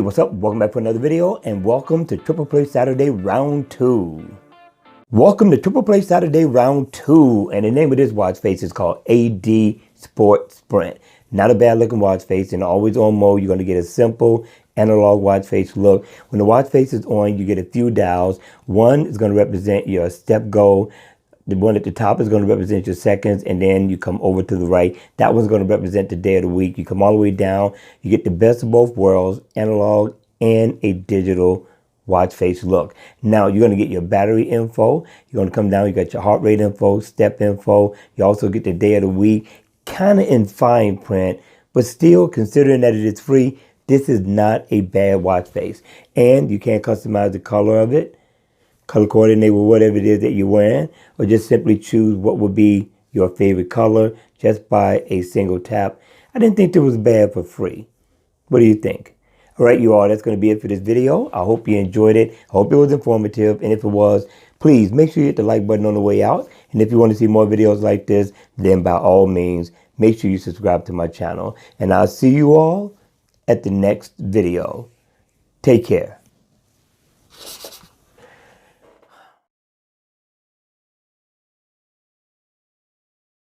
Hey, what's up? Welcome back for another video and welcome to Triple Play Saturday Round 2. Welcome to Triple Play Saturday Round 2, and the name of this watch face is called AD Sport Sprint. Not a bad looking watch face, and always on mode you're going to get a simple analog watch face look. When the watch face is on, you get a few dials. One is going to represent your step go. The one at the top is going to represent your seconds, and then you come over to the right. That one's going to represent the day of the week. You come all the way down. You get the best of both worlds, analog and a digital watch face look. Now, you're going to get your battery info. You're going to come down. You got your heart rate info, step info. You also get the day of the week, kind of in fine print, but still, considering that it is free, this is not a bad watch face. And you can customize the color of it, color coordinate with whatever it is that you're wearing, or just simply choose what would be your favorite color just by a single tap. I didn't think it was bad for free. What do you think? All right, you all, that's going to be it for this video. I hope you enjoyed it. I hope it was informative. And if it was, please make sure you hit the like button on the way out. And if you want to see more videos like this, then by all means, make sure you subscribe to my channel. And I'll see you all at the next video. Take care.